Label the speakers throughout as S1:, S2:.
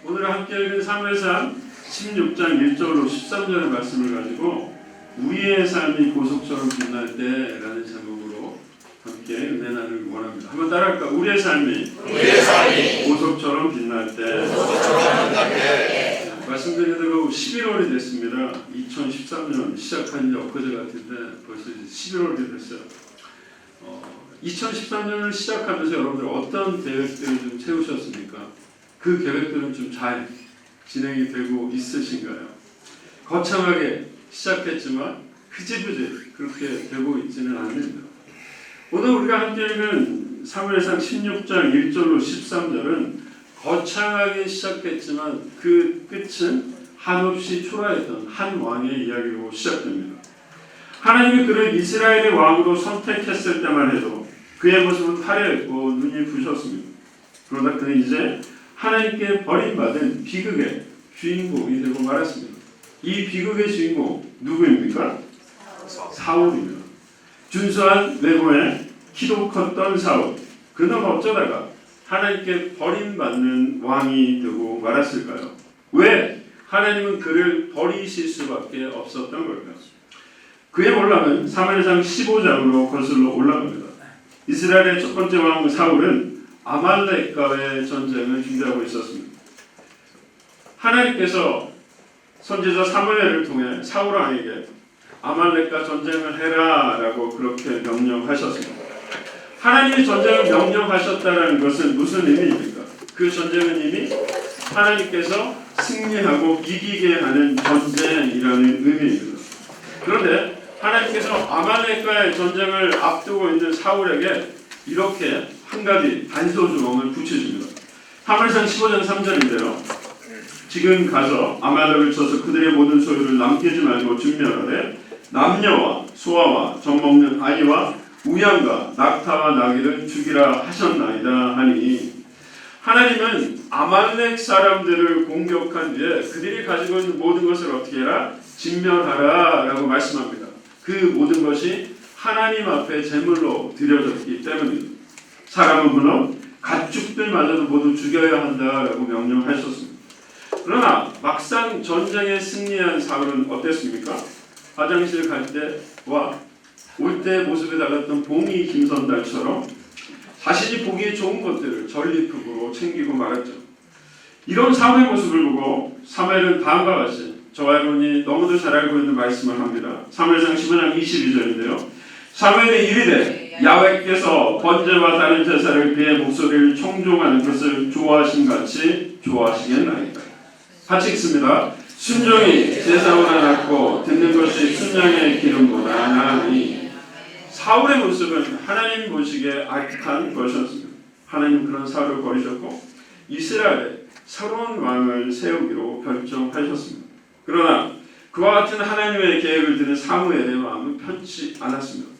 S1: 오늘 함께 읽은 사무엘상 16장 1절로 13절의 말씀을 가지고 우리의 삶이 보석처럼 빛날 때라는 제목으로 함께 은혜 나누길 원합니다. 한번 따라할까? 우리의 삶이 보석처럼 빛날 때. 말씀드린 대로 11월이 됐습니다. 2013년 시작한 지 엊그제 같은데 벌써 이제 11월이 됐어요. 2013년을 시작하면서 여러분들 어떤 계획들을 좀 세우셨습니까? 그 계획들은 좀 잘 진행이 되고 있으신가요? 거창하게 시작했지만 흐지부지 그렇게 되고 있지는 않습니다. 오늘 우리가 함께 읽은 사무엘상 16장 1절로 13절은 거창하게 시작했지만 그 끝은 한없이 초라했던 한 왕의 이야기로 시작됩니다. 하나님이 그를 이스라엘의 왕으로 선택했을 때만 해도 그의 모습은 화려했고 눈이 부셨습니다. 그러다 그는 이제 하나님께 버림받은 비극의 주인공이 되고 말았습니다. 이 비극의 주인공 누구입니까? 사울입니다. 준수한 외모에 키도 컸던 사울. 그는 어쩌다가 하나님께 버림받는 왕이 되고 말았을까요? 왜 하나님은 그를 버리실 수밖에 없었던 걸까요? 그의 몰락은 사무엘상 15장으로 거슬러 올라갑니다. 이스라엘의 첫 번째 왕 사울은 아말렉과의 전쟁을 준비하고 있었습니다. 하나님께서 선지자 사무엘을 통해 사울 왕에게 아말렉과 전쟁을 해라 라고 그렇게 명령하셨습니다. 하나님이 전쟁을 명령하셨다는 것은 무슨 의미입니까? 그 전쟁은 이미 하나님께서 승리하고 이기게 하는 전쟁이라는 의미입니다. 그런데 하나님께서 아말렉과의 전쟁을 앞두고 있는 사울에게 이렇게 한 가지 단서조항을 붙여줍니다. 사무엘상 15장 3절인데요. 지금 가서 아말렉을 쳐서 그들의 모든 소유를 남기지 말고 진멸하되 남녀와 소아와 젖먹는 아이와 우양과 낙타와 나귀를 죽이라 하셨나이다 하니, 하나님은 아말렉 사람들을 공격한 뒤에 그들이 가지고 있는 모든 것을 어떻게 해라? 진멸하라 라고 말씀합니다. 그 모든 것이 하나님 앞에 제물로 드려졌기 때문입니다. 사람은 물론 가축들마저도 모두 죽여야 한다라고 명령하셨습니다. 그러나 막상 전쟁에 승리한 사울은 어땠습니까? 화장실 갈 때와 올 때 모습에 달랐던 봉이 김선달처럼 자신이 보기에 좋은 것들을 전리품으로 챙기고 말았죠. 이런 사울의 모습을 보고 사무엘은 다음과 같이 저와 여러분이 너무도 잘 알고 있는 말씀을 합니다. 사무엘상 15장 22절인데요. 사무엘이 이르되 야훼께서 번제와 다른 제사를 그의 목소리를 청종하는 것을 좋아하신 같이 좋아하시겠나이다. 같이 읽습니다. 순종이 제사보다 낫고 듣는 것이 순양의 기름보다 나으니. 사울의 모습은 하나님 보시기에 악한 것이었습니다. 하나님 그런 사울을 버리셨고 이스라엘에 새로운 왕을 세우기로 결정하셨습니다. 그러나 그와 같은 하나님의 계획을 드는 사무엘의 마음은 편치 않았습니다.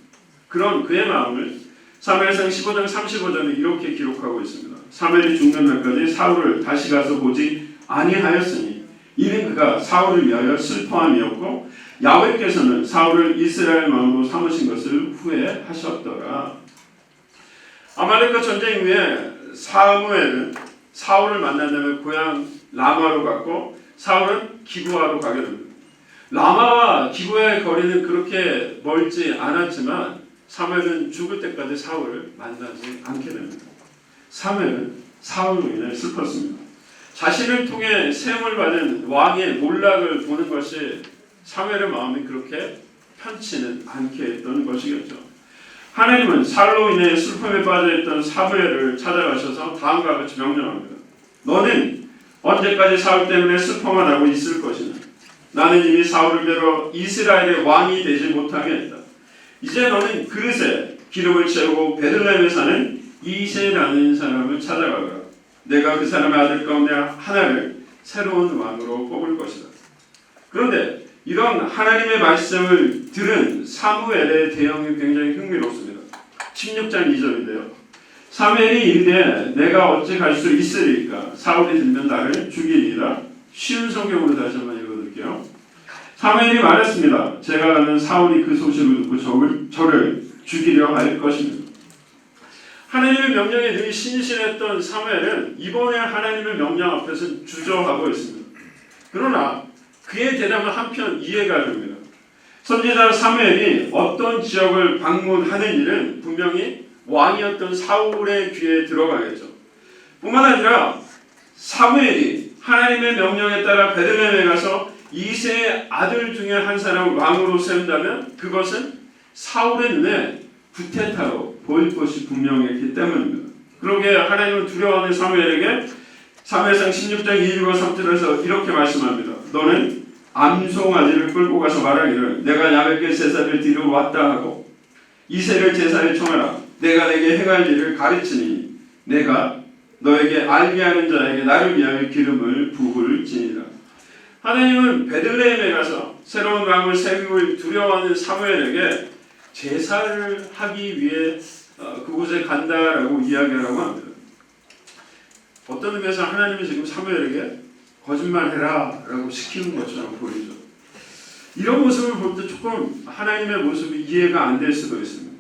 S1: 그런 그의 마음을 사무엘상 15장 35절에 이렇게 기록하고 있습니다. 사무엘이 죽는 날까지 사울을 다시 가서 보지 아니하였으니 이는 그가 사울을 위하여 슬퍼함이었고 야훼께서는 사울을 이스라엘 왕으로 삼으신 것을 후회하셨더라. 아말렉과 전쟁 후에 사무엘은 사울을 만나려면 고향 라마로 갔고 사울은 기브아로 가게 됩니다. 라마와 기브아의 거리는 그렇게 멀지 않았지만 사무엘은 죽을 때까지 사울을 만나지 않게 됩니다. 사무엘은 사울로 인해 슬펐습니다. 자신을 통해 세움을 받은 왕의 몰락을 보는 것이 사무엘의 마음이 그렇게 편치는 않게 했던 것이겠죠. 하나님은 사울로 인해 슬픔에 빠져있던 사무엘을 찾아가셔서 다음과 같이 명령합니다. 너는 언제까지 사울 때문에 슬퍼만 하고 있을 것이냐? 나는 이미 사울을 데려 이스라엘의 왕이 되지 못하게 했다. 이제 너는 그릇에 기름을 채우고 베들레헴에 사는 이새라는 사람을 찾아가거라. 내가 그 사람의 아들 가운데 하나를 새로운 왕으로 뽑을 것이다. 그런데 이런 하나님의 말씀을 들은 사무엘의 대응이 굉장히 흥미롭습니다. 16장 2절인데요. 사무엘이 이르되 내가 어찌 갈 수 있으리까? 사울이 들면 나를 죽이리라. 쉬운 성경으로 다시 한번 읽어드릴게요. 사무엘이 말했습니다. 제가 가면 사울이 그 소식을 듣고 저를 죽이려 할 것입니다. 하나님의 명령에 늘 신실했던 사무엘은 이번에 하나님의 명령 앞에서 주저하고 있습니다. 그러나 그의 대답은 한편 이해가 됩니다. 선지자 사무엘이 어떤 지역을 방문하는 일은 분명히 왕이었던 사울의 귀에 들어가겠죠. 뿐만 아니라 사무엘이 하나님의 명령에 따라 베들레헴에 가서 이새의 아들 중에 한 사람을 왕으로 세운다면 그것은 사울의 눈에 구태타로 보일 것이 분명했기 때문입니다. 그러기에 하나님은 두려워하는 사무엘에게 사무엘상 16장 2절과 3절에서 이렇게 말씀합니다. 너는 암송아지를 끌고 가서 말하기를 내가 야훼께 제사를 드리러 왔다 하고 이새를 제사에 청하라. 내가 내게 행할 일을 가르치니 내가 너에게 알게 하는 자에게 나를 위하여 기름을 부을지니라. 하나님은 베들레헴에 가서 새로운 왕을 세우길 두려워하는 사무엘에게 제사를 하기 위해 그곳에 간다라고 이야기하라고 합니다. 어떤 의미에서 하나님은 지금 사무엘에게 거짓말해라 라고 시키는 것처럼 보이죠. 이런 모습을 볼 때 조금 하나님의 모습이 이해가 안 될 수도 있습니다.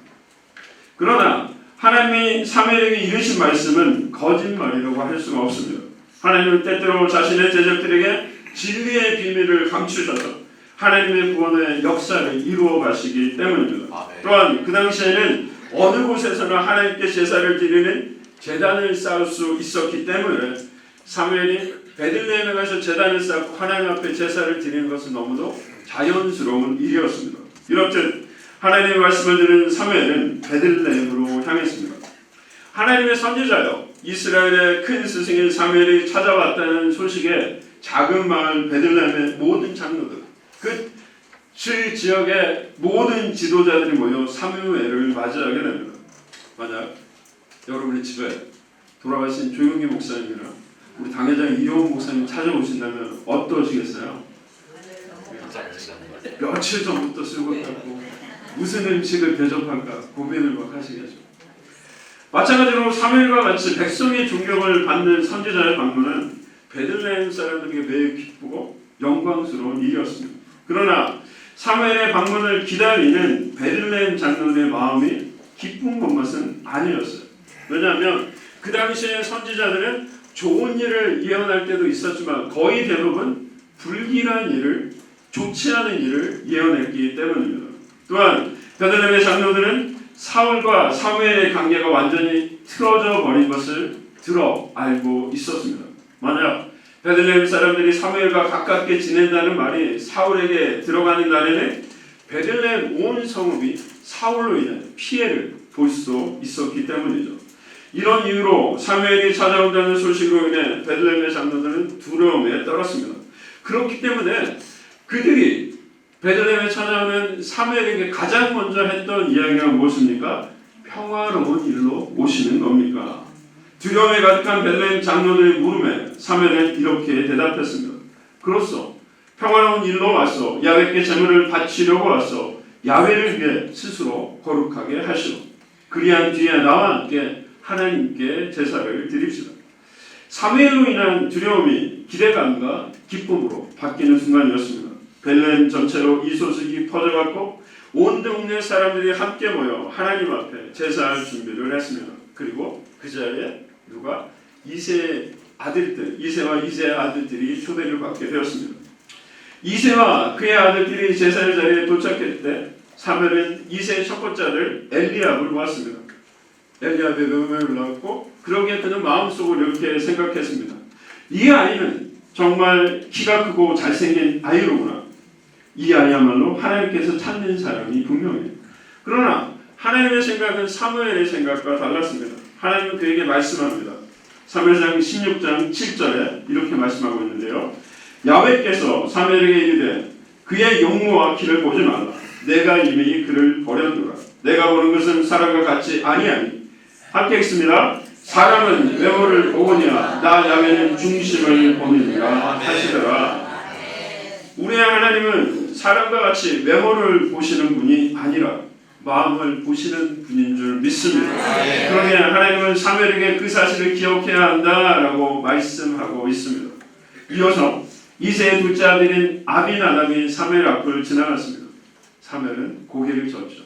S1: 그러나 하나님이 사무엘에게 이르신 말씀은 거짓말이라고 할 수가 없습니다. 하나님은 때때로 자신의 제자들에게 진리의 비밀을 감추셔서 하나님의 구원의 역사를 이루어 가시기 때문입니다. 또한 그 당시에는 어느 곳에서나 하나님께 제사를 드리는 제단을 쌓을 수 있었기 때문에 사무엘이 베들레헴에 가서 제단을 쌓고 하나님 앞에 제사를 드리는 것은 너무도 자연스러운 일이었습니다. 이렇듯 하나님의 말씀을 들은 사무엘은 베들레헴으로 향했습니다. 하나님의 선지자여 이스라엘의 큰 스승인 사무엘이 찾아왔다는 소식에 작은 마을 베들레헴의 모든 장로들, 그 지역의 모든 지도자들이 모여 사무엘을 맞이하게 됩니다. 만약 여러분의 집에 돌아가신 조용기 목사님이나 우리 당회장 이효원 목사님 찾아오신다면 어떠시겠어요? 며칠 전부터 술을 갖고 무슨 음식을 대접할까 고민을 막 하시겠죠. 마찬가지로 사무엘과 같이 백성의 존경을 받는 선지자의 방문은 베들레헴 사람들에게 매우 기쁘고 영광스러운 일이었습니다. 그러나 사무엘의 방문을 기다리는 베들레헴 장로의 마음이 기쁜 것만은 아니었어요. 왜냐하면 그 당시에 선지자들은 좋은 일을 예언할 때도 있었지만 거의 대부분 불길한 일을, 좋지 않은 일을 예언했기 때문입니다. 또한 베들레헴의 장로들은 사울과 사무엘의 관계가 완전히 틀어져 버린 것을 들어 알고 있었습니다. 만약 베들레헴 사람들이 사무엘과 가깝게 지낸다는 말이 사울에게 들어가는 날에는 베들레헴 온 성읍이 사울로 인한 피해를 볼 수 있었기 때문이죠. 이런 이유로 사무엘이 찾아온다는 소식으로 인해 베들레헴의 장로들은 두려움에 떨었습니다. 그렇기 때문에 그들이 베들레헴에 찾아오는 사무엘에게 가장 먼저 했던 이야기가 무엇입니까? 평화로운 일로 오시는 겁니까? 두려움에 가득한 베들레헴 장로들의 물음에 사무엘은 이렇게 대답했습니다. 그렇소. 평화로운 일로 왔소. 야훼께 제물을 바치려고 왔소. 야훼를 위해 스스로 거룩하게 하시오. 그리한 뒤에 나와 함께 하나님께 제사를 드립시다. 사무엘로 인한 두려움이 기대감과 기쁨으로 바뀌는 순간이었습니다. 베들레헴 전체로 이 소식이 퍼져갔고 온 동네 사람들이 함께 모여 하나님 앞에 제사할 준비를 했습니다. 그리고 그 자리에 누가 이새의 아들들, 이새와 이새의 아들들이 초대를 받게 되었습니다. 이새와 그의 아들들이 제사의 자리에 도착했을 때 사무엘은 이새의 첫 번째 아들 엘리압을 보았습니다. 엘리압의 음을 낳았고 그러기에 그는 마음속으로 이렇게 생각했습니다. 이 아이는 정말 키가 크고 잘생긴 아이로구나. 이 아이야말로 하나님께서 찾는 사람이 분명해요. 그러나 하나님의 생각은 사무엘의 생각과 달랐습니다. 하나님은 그에게 말씀합니다. 사무엘상 16장 7절에 이렇게 말씀하고 있는데요. 야훼께서 사무엘에게 이르되 그의 용모와 키를 보지 말라. 내가 이미 그를 버렸노라. 내가 보는 것은 사람과 같지 아니하니. 함께 읽습니다. 사람은 외모를 보느냐 나 야훼는 중심을 보느니라 하시더라. 우리의 하나님은 사람과 같이 외모를 보시는 분이 아니라 마음을 보시는 분인 줄 믿습니다. 그러기에 하나님은 사무엘에게 그 사실을 기억해야 한다라고 말씀하고 있습니다. 이어서 이새의 둘째 아들인 아비나답이 사무엘 앞을 지나갔습니다. 사무엘은 고개를 젓죠.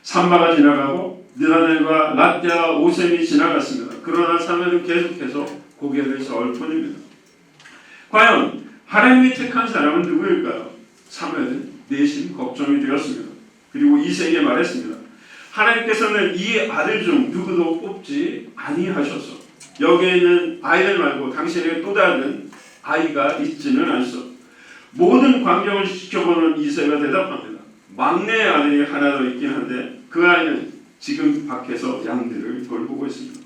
S1: 산마가 지나가고 느다넬과 랏대와 오셈이 지나갔습니다. 그러나 사무엘은 계속해서 고개를 저을 뿐입니다. 과연 하나님이 택한 사람은 누구일까요? 사무엘은 내심 걱정이 되었습니다. 그리고 이새에게 말했습니다. 하나님께서는 이 아들 중 누구도 뽑지 아니하셔서 여기에 있는 아이들 말고 당신에게 또 다른 아이가 있지는 않소. 모든 광경을 지켜보는 이새가 대답합니다. 막내 아들이 하나 더 있긴 한데 그 아이는 지금 밖에서 양들을 돌보고 있습니다.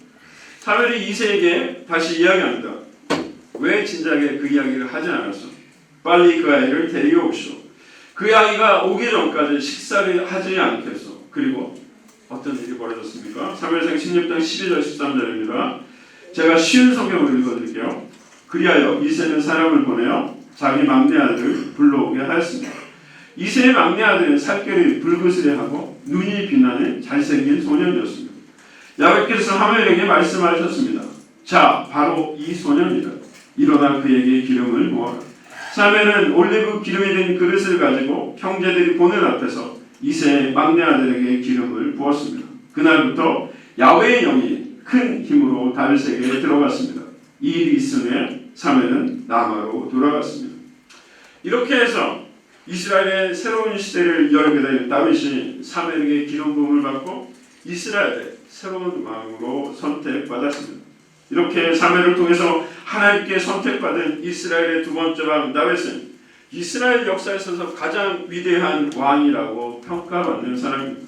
S1: 사무엘이 이새에게 다시 이야기합니다. 왜 진작에 그 이야기를 하지 않았어? 빨리 그 아이를 데려오시오. 그 아이가 오기 전까지 식사를 하지 않겠어. 그리고 어떤 일이 벌어졌습니까? 사무엘상 16장 12절 13절입니다. 제가 쉬운 성경을 읽어드릴게요. 그리하여 이새는 사람을 보내어 자기 막내 아들을 불러오게 하였습니다. 이새의 막내 아들은 살결이 붉으스레하고 눈이 빛나는 잘생긴 소년이었습니다. 야훼께서 사무엘에게 말씀하셨습니다. 자, 바로 이 소년이다. 일어나 그에게 기름을 부어라. 사무엘은 올리브 기름이 된 그릇을 가지고 형제들이 보는 앞에서 이새의 막내 아들에게 기름을 부었습니다. 그날부터 야훼의 영이 큰 힘으로 다윗에게 들어갔습니다. 이 일이 있은 후에 사무엘은 라마로 돌아갔습니다. 이렇게 해서 이스라엘의 새로운 시대를 열게 된 다윗이 사무엘에게 기름 부음을 받고 이스라엘의 새로운 왕으로 선택받았습니다. 이렇게 사무엘을 통해서 하나님께 선택받은 이스라엘의 두 번째 왕 다윗은 이스라엘 역사에서 가장 위대한 왕이라고 평가받는 사람입니다.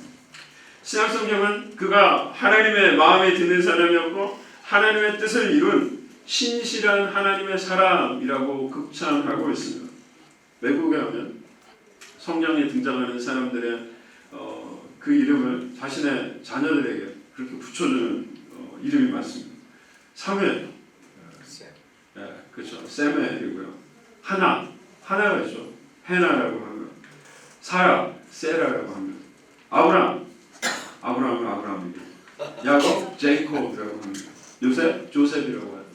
S1: 신약성경은 그가 하나님의 마음에 드는 사람이었고 하나님의 뜻을 이룬 신실한 하나님의 사람이라고 극찬하고 있습니다. 외국에 가면 성경에 등장하는 사람들의 그 이름을 자신의 자녀들에게 그렇게 붙여주는 이름이 많습니다. 사무엘, 그렇죠. 세멜이고요. 하나가 있죠. 헤나라고 합니다. 사라, 세라라고 합니다. 아브라함은 아브라함이고, 야곱, 제이콥이라고 합니다. 요셉, 조셉이라고 합니다.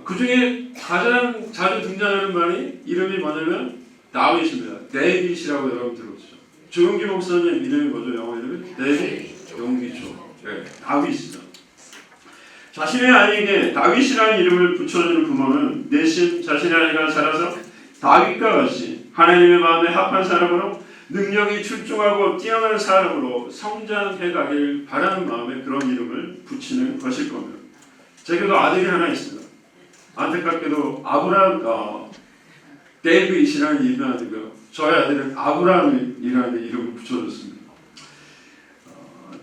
S1: 그 중에 가장 자주 등장하는 말이 이름이 뭐냐면 다윗입니다. 데이빗이라고 여러분 들어보시죠. 조용기 목사님 이름이 뭐죠? 영어 이름이 데이빗 용기초. 네, 다윗이죠. 자신의 아이에게 다윗이라는 이름을 붙여주는 부모는 내심 자신의 아이가 자라서 다윗과 같이 하나님의 마음에 합한 사람으로 능력이 출중하고 뛰어난 사람으로 성장해 가길 바라는 마음에 그런 이름을 붙이는 것일 겁니다. 제게도 아들이 하나 있습니다. 안타깝게도 데이빗이라는 이름이 아니고요. 저희 아들은 아브라함이라는 이름을 붙여줬습니다.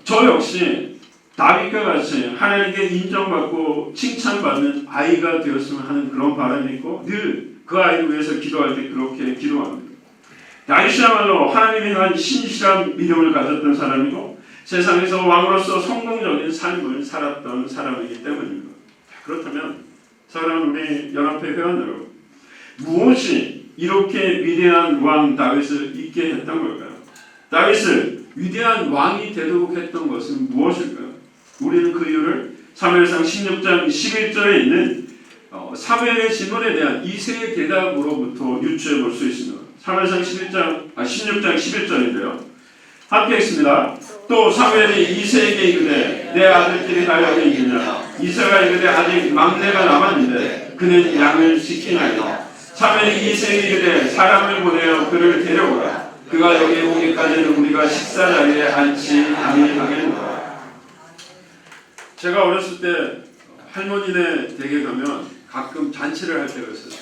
S1: 저 역시 다윗과 같이 하나님께 인정받고 칭찬받는 아이가 되었으면 하는 그런 바람이 있고 늘 그 아이를 위해서 기도할 때 그렇게 기도합니다. 다윗이야말로 하나님이 한 신실한 믿음을 가졌던 사람이고 세상에서 왕으로서 성공적인 삶을 살았던 사람이기 때문입니다. 그렇다면 사랑하는 우리 연합회 회원 여러분, 무엇이 이렇게 위대한 왕 다윗을 있게 했던 걸까요? 다윗을 위대한 왕이 되도록 했던 것은 무엇일까요? 우리는 그 이유를 사무엘상 16장 11절에 있는 사무엘의 질문에 대한 이새의 대답으로부터 유추해 볼 수 있습니다. 사무엘상 16장 11절인데요. 함께 읽습니다. 또 사무엘이 이새에게 이르되 내 아들들이 다 여기 있느냐? 이새가 이르되 아직 막내가 남았는데 그는 양을 지키나이다. 사무엘이 이새에게 이르되 사람을 보내어 그를 데려오라. 그가 여기 오기까지는 우리가 식사 자리에 앉지 아니하겠노라. 제가 어렸을 때 할머니네 댁에 가면 가끔 잔치를 할 때가 있어요.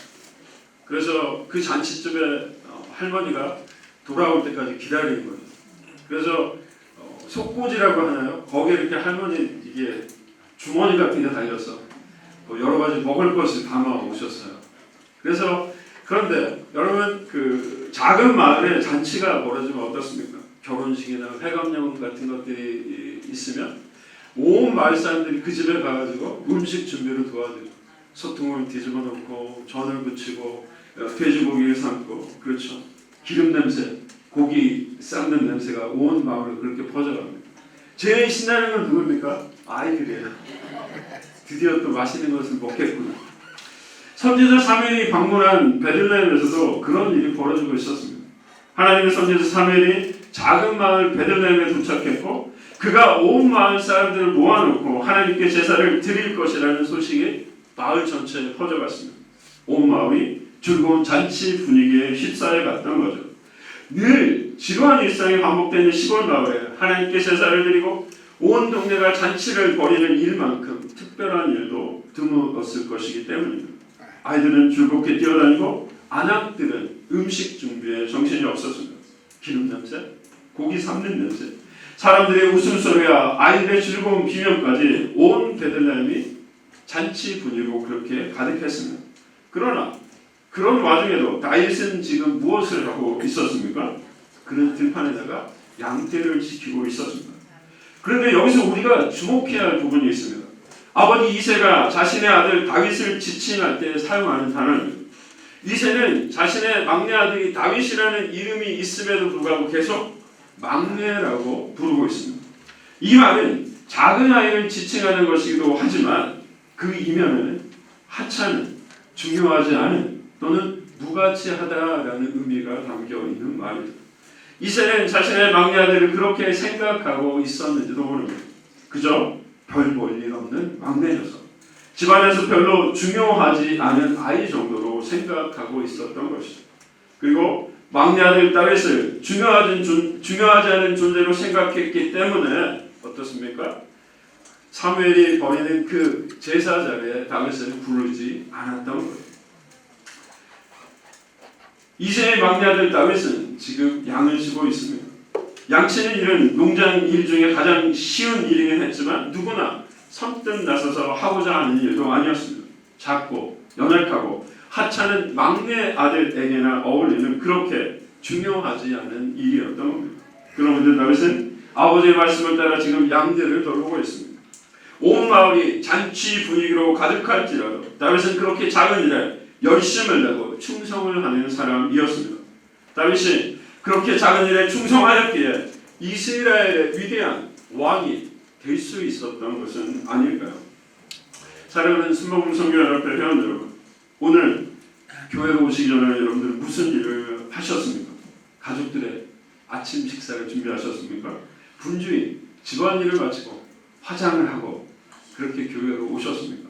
S1: 그래서 그 잔치집에 할머니가 돌아올 때까지 기다리는 거예요. 그래서 속꽂이라고 하나요? 거기에 이렇게 할머니 이게 주머니 같은 게 달려서 여러 가지 먹을 것을 담아 오셨어요. 그래서 그런데 여러분 그 작은 마을에 잔치가 벌어지면 어떻습니까? 결혼식이나 회감령 같은 것들이 있으면 온 마을 사람들이 그 집에 가가지고 음식 준비를 도와줘요. 소통을 뒤집어 놓고 전을 부치고 돼지고기를 삶고 그렇죠. 기름 냄새, 고기 삶는 냄새가 온 마을에 그렇게 퍼져갑니다. 제일 신나는 건 누굽니까? 아이들이에요. 드디어 또 맛있는 것을 먹겠구나. 선지자 사무엘이 방문한 베들레헴에서도 그런 일이 벌어지고 있었습니다. 하나님의 선지자 사무엘이 작은 마을 베들레헴에 도착했고 그가 온 마을 사람들을 모아놓고 하나님께 제사를 드릴 것이라는 소식이 마을 전체에 퍼져갔습니다. 온 마을이 즐거운 잔치 분위기에 휩싸여 갔던 거죠. 늘 지루한 일상이 반복되는 시골 마을에 하나님께 제사를 드리고 온 동네가 잔치를 벌이는 일만큼 특별한 일도 드물었을 것이기 때문입니다. 아이들은 즐겁게 뛰어다니고 아낙들은 음식 준비에 정신이 없었습니다. 기름 냄새, 고기 삶는 냄새, 사람들의 웃음소리와 아이들의 즐거운 비명까지 온 베들레헴이 잔치 분위기로 그렇게 가득했습니다. 그러나 그런 와중에도 다윗은 지금 무엇을 하고 있었습니까? 그는 들판에다가 양떼를 지키고 있었습니다. 그런데 여기서 우리가 주목해야 할 부분이 있습니다. 아버지 이새가 자신의 아들 다윗을 지칭할 때 사용하는 단어입니다. 이새는 자신의 막내 아들이 다윗이라는 이름이 있음에도 불구하고 계속 막내라고 부르고 있습니다. 이 말은 작은 아이를 지칭하는 것이기도 하지만 그 이면에는 하찮은, 중요하지 않은 또는 무가치하다라는 의미가 담겨 있는 말입니다. 이새는 자신의 막내 아들을 그렇게 생각하고 있었는지도 모릅니다. 그저 별 볼 일 없는 막내 녀석, 집안에서 별로 중요하지 않은 아이 정도로 생각하고 있었던 것이죠. 그리고 막내 아들 다윗을 중요하지 않은 존재로 생각했기 때문에 어떻습니까? 사무엘이 벌이는 그 제사 자리에 다윗을 부르지 않았던 거예요. 이새의 막내 아들 다윗은 지금 양을 치고 있습니다. 양치는 일은 농장 일 중에 가장 쉬운 일이긴 했지만 누구나 선뜻 나서서 하고자 하는 일도 아니었습니다. 작고 연약하고 하찮은 막내 아들에게나 어울리는 그렇게 중요하지 않은 일이었던 겁니다. 그런데 다윗은 아버지의 말씀을 따라 지금 양들을 돌보고 있습니다. 온 마을이 잔치 분위기로 가득할지라도 다윗은 그렇게 작은 일에 열심을 내고 충성을 하는 사람이었습니다. 다윗이 그렇게 작은 일에 충성하였기에 이스라엘의 위대한 왕이 될 수 있었던 것은 아닐까요? 사랑하는 순복음 성교연합회 회원 여러분, 오늘 교회로 오시기 전에 여러분들 무슨 일을 하셨습니까? 가족들의 아침 식사를 준비하셨습니까? 분주히 집안일을 마치고 화장을 하고 그렇게 교회로 오셨습니까?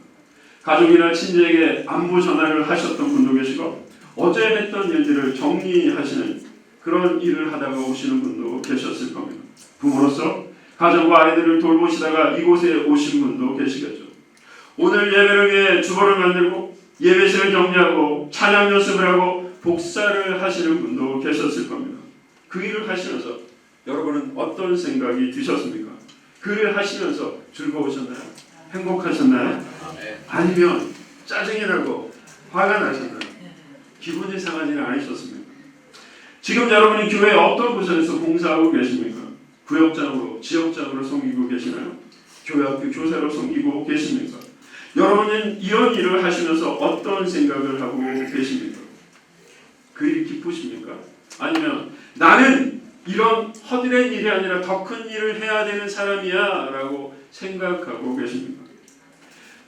S1: 가족이나 친지에게 안부 전화를 하셨던 분도 계시고 어제 했던 일들을 정리하시는 그런 일을 하다가 오시는 분도 계셨을 겁니다. 부모로서 가정과 아이들을 돌보시다가 이곳에 오신 분도 계시겠죠. 오늘 예배를 위해 주보를 만들고 예배실을 정리하고 찬양 연습을 하고 복사를 하시는 분도 계셨을 겁니다. 그 일을 하시면서 여러분은 어떤 생각이 드셨습니까? 그 일을 하시면서 즐거우셨나요? 행복하셨나요? 아니면 짜증이 나고 화가 나셨나요? 기분이 상하지는 않으셨습니까? 지금 여러분이 교회 어떤 부서에서 봉사하고 계십니까? 구역장으로, 지역장으로 섬기고 계시나요? 교회학교 교사로 섬기고 계십니까? 여러분은 이런 일을 하시면서 어떤 생각을 하고 계십니까? 그 일이 기쁘십니까? 아니면 나는 이런 허드렛 일이 아니라 더 큰 일을 해야 되는 사람이야 라고 생각하고 계십니까?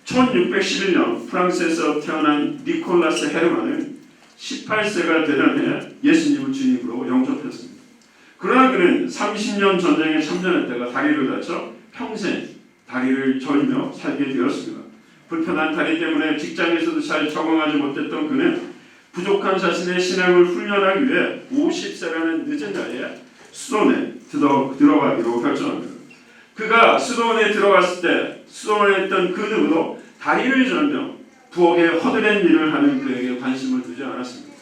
S1: 1611년 프랑스에서 태어난 니콜라스 헤르만은 18세가 되던 해 예수님을 주님으로 영접했습니다. 그러나 그는 30년 전쟁에 참전했다가 다리를 다쳐 평생 다리를 절며 살게 되었습니다. 불편한 다리 때문에 직장에서도 잘 적응하지 못했던 그는 부족한 자신의 신앙을 훈련하기 위해 50세라는 늦은 나이에 수도원에 들어가기로 결정합니다. 그가 수도원에 들어갔을 때 수도원에 있던 그 누구도 다리를 절며 부엌에 허드렛 일을 하는 그에게 관심을 두지 않았습니다.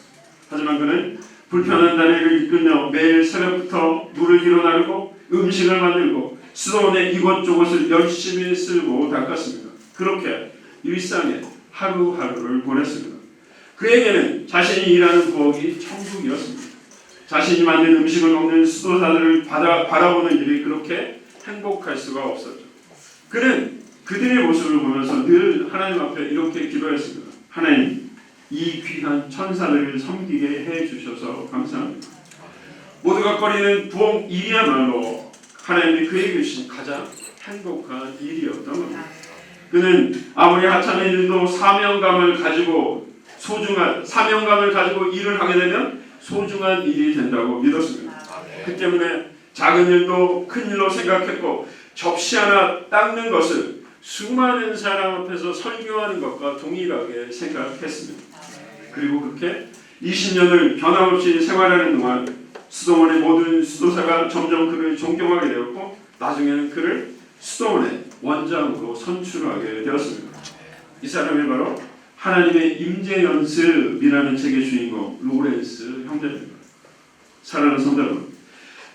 S1: 하지만 그는 불편한 다리를 이끌며 매일 새벽부터 물을 길어 나르고 음식을 만들고 수도원의 이곳저곳을 열심히 쓸고 닦았습니다. 그렇게 일상의 하루하루를 보냈습니다. 그에게는 자신이 일하는 부엌이 천국이었습니다. 자신이 만든 음식을 먹는 수도사들을 바라보는 일이 그렇게 행복할 수가 없었죠. 그는 그들의 모습을 보면서 늘 하나님 앞에 이렇게 기도했습니다. 하나님, 이 귀한 천사들을 섬기게 해주셔서 감사합니다. 모두가 거리는 부엌 일이야말로 하나님이 그에게 주신 가장 행복한 일이었던 겁니다. 그는 아무리 하찮은 일도 사명감을 가지고 일을 하게 되면 소중한 일이 된다고 믿었습니다. 그 때문에 작은 일도 큰 일로 생각했고 접시 하나 닦는 것을 수많은 사람 앞에서 설교하는 것과 동일하게 생각했습니다. 그리고 그렇게 20년을 변함없이 생활하는 동안 수도원의 모든 수도사가 점점 그를 존경하게 되었고 나중에는 그를 수도원의 원장으로 선출하게 되었습니다. 이 사람이 바로 하나님의 임재연습이라는 책의 주인공 로렌스 형제입니다. 사랑하는 성도 여러분,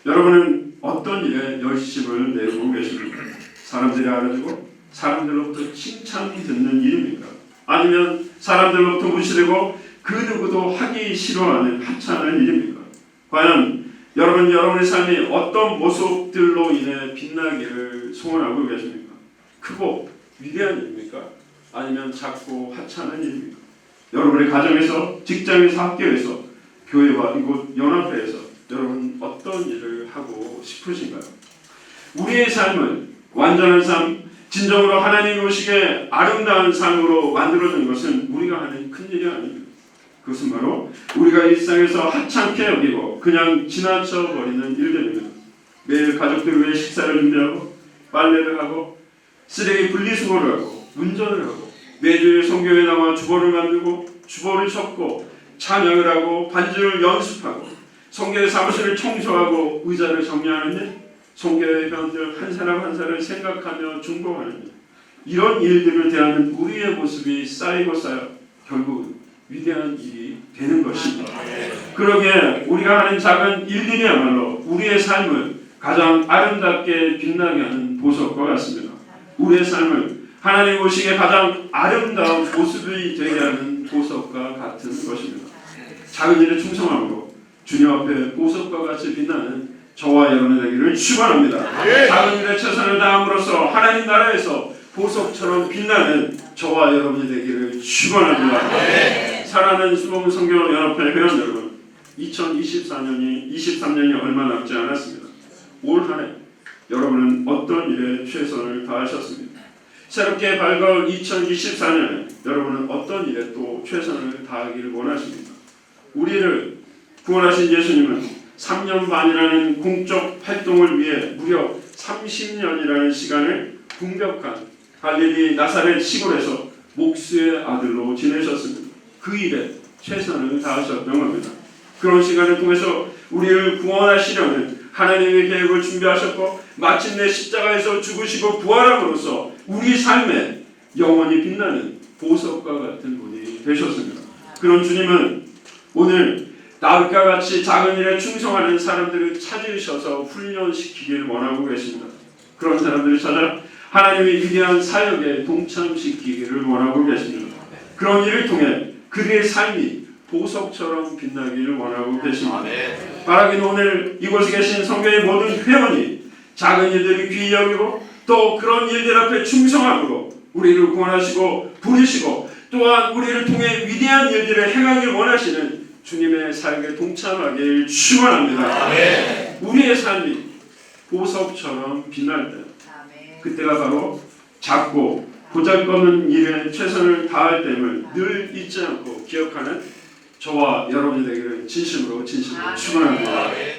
S1: 여러분은 어떤 일에 열심을 내고 계십니까? 사람들이 알아주고 사람들로부터 칭찬 듣는 일입니까? 아니면 사람들로부터 무시되고 그 누구도 하기 싫어하는 하찮은 일입니까? 과연 여러분의 삶이 어떤 모습들로 인해 빛나기를 소원하고 계십니까? 크고 위대한 일입니까? 아니면 작고 하찮은 일입니까? 여러분의 가정에서, 직장에서, 학교에서, 교회와 이곳 연합회에서 여러분 어떤 일을 하고 싶으신가요? 우리의 삶을 완전한 삶, 진정으로 하나님 오시기에 아름다운 삶으로 만들어준 것은 우리가 하는 큰일이 아닙니다. 그것은 바로 우리가 일상에서 하찮게 여기고 그냥 지나쳐버리는 일들입니다. 매일 가족들 위해 식사를 준비하고 빨래를 하고 쓰레기 분리수거를 하고 운전을 하고 매주일 성교에 나와 주보를 만들고 주보를 접고 찬양을 하고 반주를 연습하고 성교의 사무실을 청소하고 의자를 정리하는 일, 성교의 회원들 한 사람 한 사람을 생각하며 중보하는 일, 이런 일들을 대하는 우리의 모습이 쌓이고 쌓여 결국 위대한 일이 되는 것입니다. 그러기에 우리가 하는 작은 일들이야말로 우리의 삶을 가장 아름답게 빛나게 하는 보석과 같습니다. 우리의 삶을 하나님 오시기에 가장 아름다운 모습이 되게 하는 보석과 같은 것입니다. 작은 일에 충성함으로 주님 앞에 보석과 같이 빛나는 저와 여러분이 되기를 축원합니다. 작은 일에 최선을 다함으로써 하나님 나라에서 보석처럼 빛나는 저와 여러분이 되기를 축원합니다. 사랑하는 수봉 성교연합회 회원 여러분, 2023년이 얼마 남지 않았습니다. 올 한 해 여러분은 어떤 일에 최선을 다하셨습니까? 새롭게 밝아올 2024년에 여러분은 어떤 일에 또 최선을 다하기를 원하십니까? 우리를 구원하신 예수님은 3년 반이라는 공적 활동을 위해 무려 30년이라는 시간을 궁벽한 갈릴리 나사렛 시골에서 목수의 아들로 지내셨습니다. 그 일에 최선을 다하셨던 겁니다. 그런 시간을 통해서 우리를 구원하시려는 하나님의 계획을 준비하셨고 마침내 십자가에서 죽으시고 부활함으로써 우리 삶에 영원히 빛나는 보석과 같은 분이 되셨습니다. 그런 주님은 오늘 다윗과 같이 작은 일에 충성하는 사람들을 찾으셔서 훈련시키기를 원하고 계십니다. 그런 사람들을 찾아 하나님의 위대한 사역에 동참시키기를 원하고 계십니다. 그런 일을 통해 그들의 삶이 보석처럼 빛나기를 원하고 계십니다. 바라기는 오늘 이곳에 계신 성교의 모든 회원이 작은 일들을 귀히 여기고 또 그런 일들 앞에 충성함으로 우리를 구원하시고 부르시고 또한 우리를 통해 위대한 일들을 행하길 원하시는 주님의 사역에 동참하길 축원합니다. 우리의 삶이 보석처럼 빛날 때 그때가 바로 작고 보잘것없는 일에 최선을 다할 때임을 늘 잊지 않고 기억하는 저와 여러분이 되기를 진심으로 축원합니다.